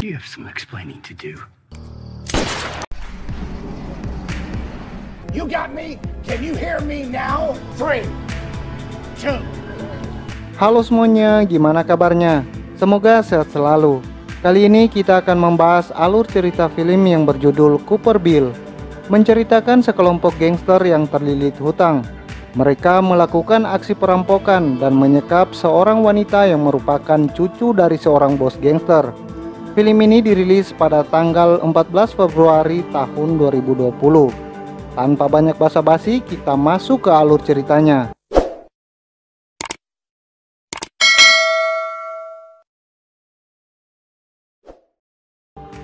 You have some explaining to do. You got me? Can you hear me now? 3, 2. Halo semuanya, gimana kabarnya? Semoga sehat selalu. Kali ini kita akan membahas alur cerita film yang berjudul Cooper Bill. Menceritakan sekelompok gangster yang terlilit hutang. Mereka melakukan aksi perampokan dan menyekap seorang wanita yang merupakan cucu dari seorang bos gangster. Film ini dirilis pada tanggal 14 Februari tahun 2020. Tanpa banyak basa-basi, kita masuk ke alur ceritanya.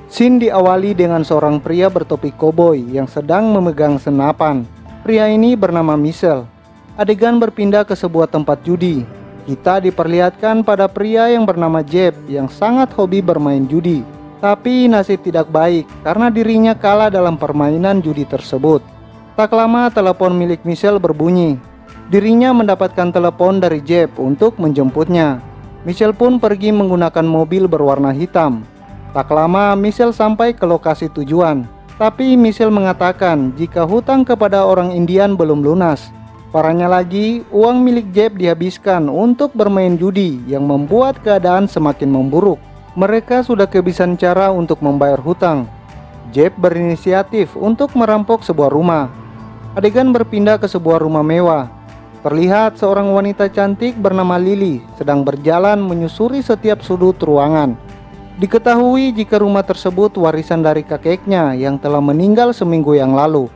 Scene diawali dengan seorang pria bertopi koboi yang sedang memegang senapan. Pria ini bernama Michelle. Adegan berpindah ke sebuah tempat judi. Kita diperlihatkan pada pria yang bernama Jeb yang sangat hobi bermain judi. Tapi nasib tidak baik karena dirinya kalah dalam permainan judi tersebut. Tak lama telepon milik Michelle berbunyi. Dirinya mendapatkan telepon dari Jeb untuk menjemputnya. Michelle pun pergi menggunakan mobil berwarna hitam. Tak lama Michelle sampai ke lokasi tujuan. Tapi Michelle mengatakan jika hutang kepada orang Indian belum lunas. Parahnya lagi, uang milik Jeb dihabiskan untuk bermain judi yang membuat keadaan semakin memburuk. Mereka sudah kehabisan cara untuk membayar hutang. Jeb berinisiatif untuk merampok sebuah rumah. Adegan berpindah ke sebuah rumah mewah. Terlihat seorang wanita cantik bernama Lily sedang berjalan menyusuri setiap sudut ruangan. Diketahui jika rumah tersebut warisan dari kakeknya yang telah meninggal seminggu yang lalu.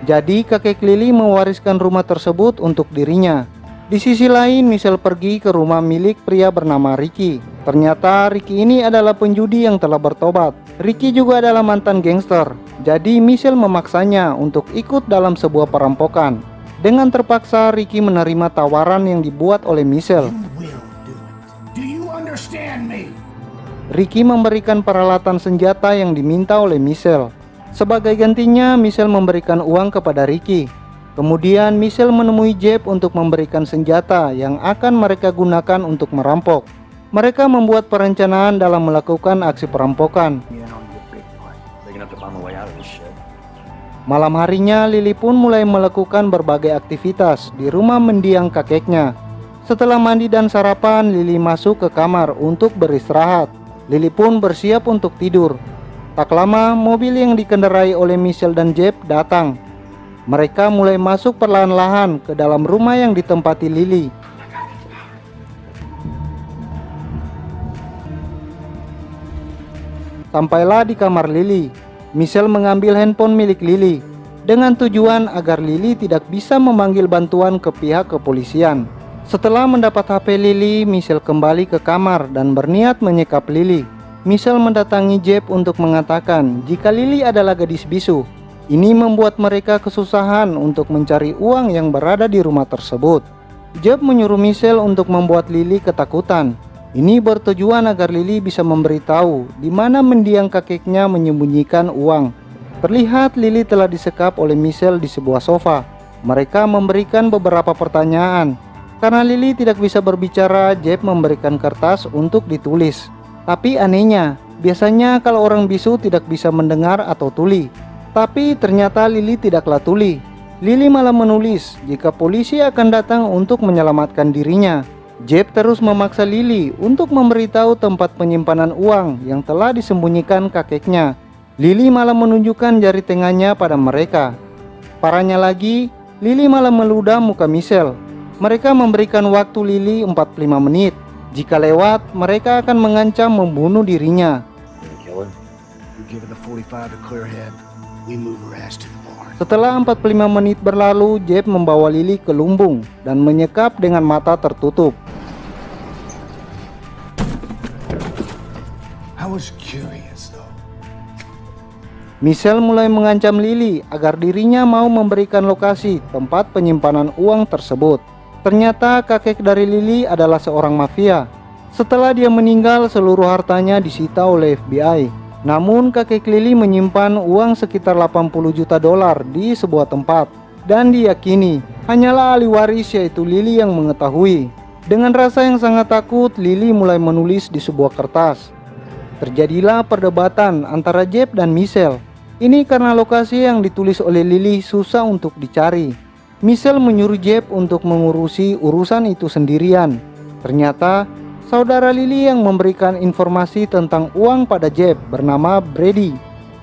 Jadi kakek Lily mewariskan rumah tersebut untuk dirinya. Di sisi lain, Michelle pergi ke rumah milik pria bernama Ricky. Ternyata Ricky ini adalah penjudi yang telah bertobat. Ricky juga adalah mantan gangster. Jadi Michelle memaksanya untuk ikut dalam sebuah perampokan. Dengan terpaksa Ricky menerima tawaran yang dibuat oleh Michelle. Ricky memberikan peralatan senjata yang diminta oleh Michelle. Sebagai gantinya, Michelle memberikan uang kepada Ricky. Kemudian Michelle menemui Jeb untuk memberikan senjata yang akan mereka gunakan untuk merampok. Mereka membuat perencanaan dalam melakukan aksi perampokan. Malam harinya, Lily pun mulai melakukan berbagai aktivitas di rumah mendiang kakeknya. Setelah mandi dan sarapan, Lily masuk ke kamar untuk beristirahat. Lily pun bersiap untuk tidur. Tak lama, mobil yang dikendarai oleh Michelle dan Jeb datang. Mereka mulai masuk perlahan-lahan ke dalam rumah yang ditempati Lily. Sampailah di kamar Lily. Michelle mengambil handphone milik Lily dengan tujuan agar Lily tidak bisa memanggil bantuan ke pihak kepolisian. Setelah mendapat HP Lily, Michelle kembali ke kamar dan berniat menyekap Lily. Michelle mendatangi Jeb untuk mengatakan jika Lily adalah gadis bisu. Ini membuat mereka kesusahan untuk mencari uang yang berada di rumah tersebut. Jeb menyuruh Michelle untuk membuat Lily ketakutan. Ini bertujuan agar Lily bisa memberitahu di mana mendiang kakeknya menyembunyikan uang. Terlihat Lily telah disekap oleh Michelle di sebuah sofa. Mereka memberikan beberapa pertanyaan. Karena Lily tidak bisa berbicara, Jeb memberikan kertas untuk ditulis. Tapi anehnya, biasanya kalau orang bisu tidak bisa mendengar atau tuli. Tapi ternyata Lily tidaklah tuli. Lily malah menulis jika polisi akan datang untuk menyelamatkan dirinya. Jeb terus memaksa Lily untuk memberitahu tempat penyimpanan uang yang telah disembunyikan kakeknya. Lily malah menunjukkan jari tengahnya pada mereka. Parahnya lagi, Lily malah meludah muka Michelle. Mereka memberikan waktu Lily 45 menit. Jika lewat, mereka akan mengancam membunuh dirinya. Setelah 45 menit berlalu, Jeb membawa Lily ke lumbung dan menyekap dengan mata tertutup. Michelle mulai mengancam Lily agar dirinya mau memberikan lokasi tempat penyimpanan uang tersebut. Ternyata kakek dari Lily adalah seorang mafia. Setelah dia meninggal, seluruh hartanya disita oleh FBI. Namun kakek Lily menyimpan uang sekitar 80 juta dolar di sebuah tempat. Dan diyakini hanyalah ahli waris yaitu Lily yang mengetahui. Dengan rasa yang sangat takut, Lily mulai menulis di sebuah kertas. Terjadilah perdebatan antara Jeb dan Michelle. Ini karena lokasi yang ditulis oleh Lily susah untuk dicari. Michelle menyuruh Jeb untuk mengurusi urusan itu sendirian. Ternyata saudara Lily yang memberikan informasi tentang uang pada Jeb bernama Brady.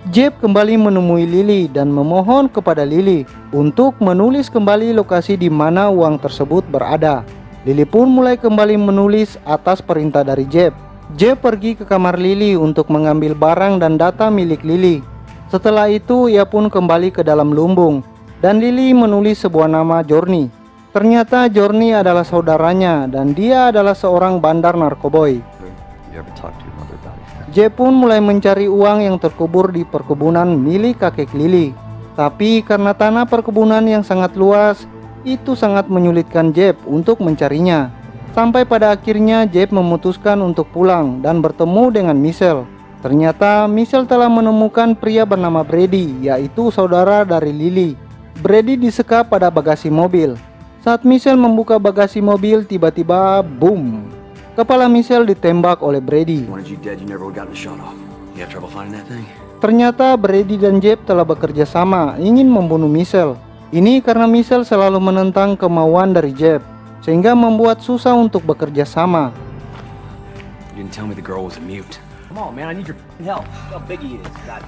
Jeb kembali menemui Lily dan memohon kepada Lily untuk menulis kembali lokasi di mana uang tersebut berada. Lily pun mulai kembali menulis atas perintah dari Jeb. Jeb pergi ke kamar Lily untuk mengambil barang dan data milik Lily. Setelah itu ia pun kembali ke dalam lumbung dan Lily menulis sebuah nama Journey. Ternyata Journey adalah saudaranya dan dia adalah seorang bandar narkoboy. Jeb pun mulai mencari uang yang terkubur di perkebunan milik kakek Lily. Tapi karena tanah perkebunan yang sangat luas, itu sangat menyulitkan Jeb untuk mencarinya. Sampai pada akhirnya Jeb memutuskan untuk pulang dan bertemu dengan Michelle. Ternyata Michelle telah menemukan pria bernama Brady, yaitu saudara dari Lily. Brady disekap pada bagasi mobil. Saat Michelle membuka bagasi mobil, tiba-tiba boom, kepala Michelle ditembak oleh Brady. Ternyata Brady dan Jeb telah bekerja sama ingin membunuh Michelle. Ini karena Michelle selalu menentang kemauan dari Jeb, sehingga membuat susah untuk bekerja sama.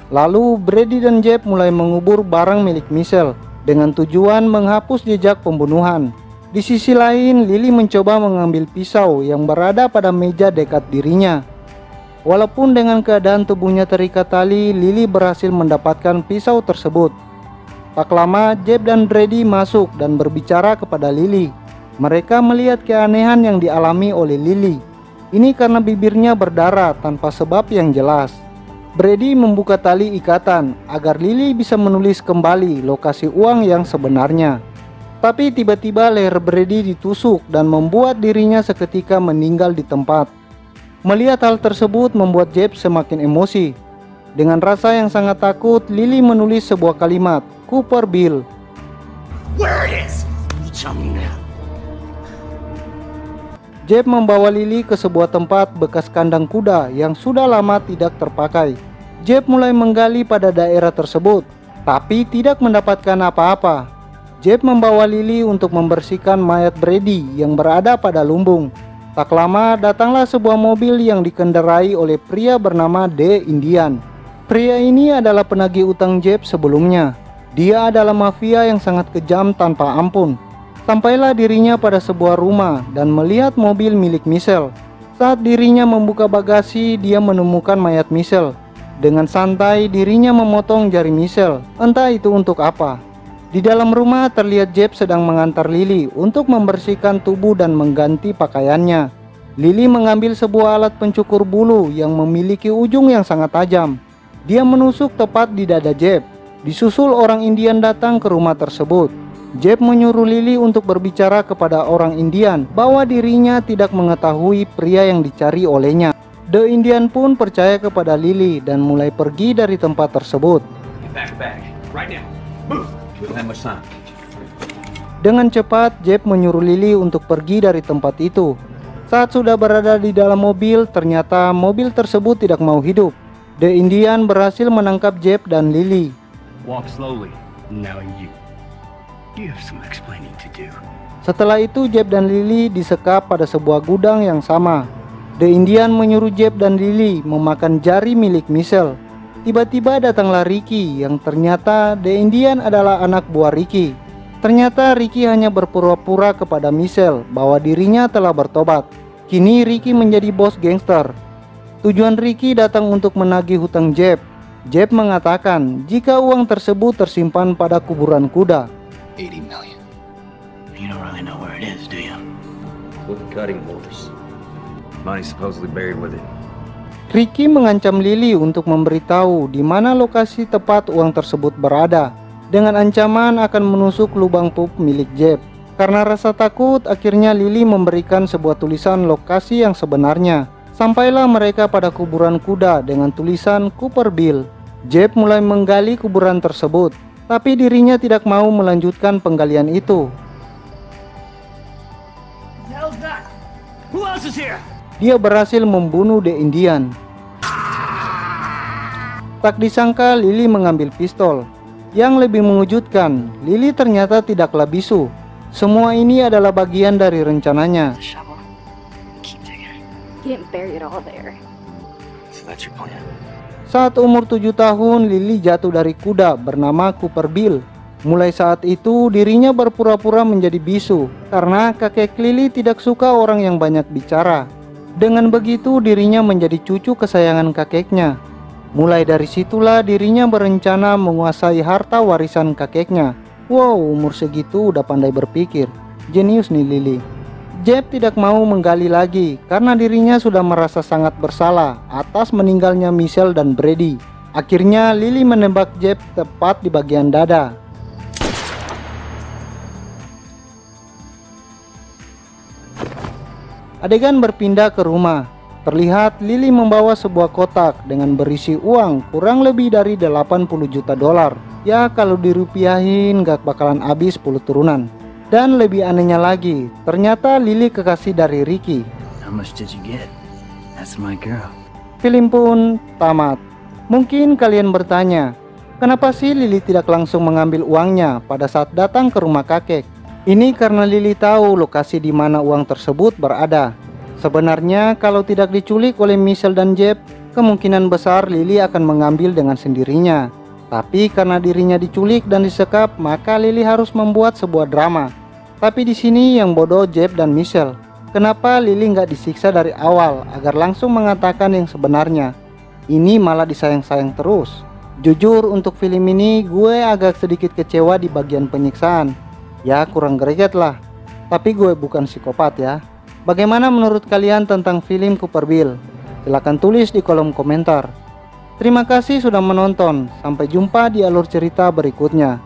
Lalu Brady dan Jeb mulai mengubur barang milik Michelle dengan tujuan menghapus jejak pembunuhan. Di sisi lain, Lily mencoba mengambil pisau yang berada pada meja dekat dirinya. Walaupun dengan keadaan tubuhnya terikat tali, Lily berhasil mendapatkan pisau tersebut. Tak lama, Jeb dan Brady masuk dan berbicara kepada Lily. Mereka melihat keanehan yang dialami oleh Lily. Ini karena bibirnya berdarah tanpa sebab yang jelas. Brady membuka tali ikatan agar Lily bisa menulis kembali lokasi uang yang sebenarnya. Tapi tiba-tiba leher Brady ditusuk dan membuat dirinya seketika meninggal di tempat. Melihat hal tersebut membuat Jeb semakin emosi. Dengan rasa yang sangat takut, Lily menulis sebuah kalimat, Cooper Bill. Where it is? You tell me now. Jeb membawa Lily ke sebuah tempat bekas kandang kuda yang sudah lama tidak terpakai. Jeb mulai menggali pada daerah tersebut, tapi tidak mendapatkan apa-apa. Jeb membawa Lily untuk membersihkan mayat Brady yang berada pada lumbung. Tak lama datanglah sebuah mobil yang dikendarai oleh pria bernama The Indian. Pria ini adalah penagih utang Jeb sebelumnya. Dia adalah mafia yang sangat kejam tanpa ampun. Sampailah dirinya pada sebuah rumah dan melihat mobil milik Michelle. Saat dirinya membuka bagasi, dia menemukan mayat Michelle. Dengan santai, dirinya memotong jari Michelle, entah itu untuk apa. Di dalam rumah terlihat Jeb sedang mengantar Lily untuk membersihkan tubuh dan mengganti pakaiannya. Lily mengambil sebuah alat pencukur bulu yang memiliki ujung yang sangat tajam. Dia menusuk tepat di dada Jeb. Disusul orang Indian datang ke rumah tersebut. Jeb menyuruh Lily untuk berbicara kepada orang Indian bahwa dirinya tidak mengetahui pria yang dicari olehnya. The Indian pun percaya kepada Lily dan mulai pergi dari tempat tersebut. Dengan cepat, Jeb menyuruh Lily untuk pergi dari tempat itu. Saat sudah berada di dalam mobil, ternyata mobil tersebut tidak mau hidup. The Indian berhasil menangkap Jeb dan Lily. Setelah itu Jeb dan Lily disekap pada sebuah gudang yang sama. The Indian menyuruh Jeb dan Lily memakan jari milik Michelle. Tiba-tiba datanglah Ricky yang ternyata The Indian adalah anak buah Ricky. Ternyata Ricky hanya berpura-pura kepada Michelle bahwa dirinya telah bertobat. Kini Ricky menjadi bos gangster. Tujuan Ricky datang untuk menagih hutang Jeb. Jeb mengatakan jika uang tersebut tersimpan pada kuburan kuda. 80 million. You don't really know where it is, do you? With the cutting horse. Money supposedly buried with it. Ricky mengancam Lily untuk memberitahu di mana lokasi tepat uang tersebut berada, dengan ancaman akan menusuk lubang pup milik Jeb. Karena rasa takut, akhirnya Lily memberikan sebuah tulisan lokasi yang sebenarnya. Sampailah mereka pada kuburan kuda dengan tulisan Cooper Bill. Jeb mulai menggali kuburan tersebut, tapi dirinya tidak mau melanjutkan penggalian itu. Dia berhasil membunuh The Indian. Tak disangka Lily mengambil pistol. Yang lebih mengejutkan, Lily ternyata tidaklah bisu. Semua ini adalah bagian dari rencananya. The shovel. Keep digging. You didn't bury it all there. So that's your plan. Saat umur 7 tahun, Lily jatuh dari kuda bernama Cooper Bill. Mulai saat itu, dirinya berpura-pura menjadi bisu karena kakek Lily tidak suka orang yang banyak bicara. Dengan begitu, dirinya menjadi cucu kesayangan kakeknya. Mulai dari situlah dirinya berencana menguasai harta warisan kakeknya. Wow, umur segitu udah pandai berpikir. Jenius nih Lily. Jeb tidak mau menggali lagi karena dirinya sudah merasa sangat bersalah atas meninggalnya Michelle dan Brady. Akhirnya Lily menembak Jeb tepat di bagian dada. Adegan berpindah ke rumah. Terlihat Lily membawa sebuah kotak dengan berisi uang kurang lebih dari 80 juta dolar. Ya kalau dirupiahin gak bakalan habis 10 turunan. Dan lebih anehnya lagi, ternyata Lily kekasih dari Ricky. How much did you get? That's my girl. Film pun tamat. Mungkin kalian bertanya, kenapa sih Lily tidak langsung mengambil uangnya pada saat datang ke rumah kakek? Ini karena Lily tahu lokasi di mana uang tersebut berada. Sebenarnya kalau tidak diculik oleh Michelle dan Jeb, kemungkinan besar Lily akan mengambil dengan sendirinya. Tapi karena dirinya diculik dan disekap, maka Lily harus membuat sebuah drama. Tapi di sini yang bodoh Jeb dan Michelle. Kenapa Lily nggak disiksa dari awal agar langsung mengatakan yang sebenarnya? Ini malah disayang-sayang terus. Jujur untuk film ini gue agak sedikit kecewa di bagian penyiksaan. Ya kurang greget lah. Tapi gue bukan psikopat ya. Bagaimana menurut kalian tentang film Cooper Bill? Silahkan tulis di kolom komentar. Terima kasih sudah menonton. Sampai jumpa di alur cerita berikutnya.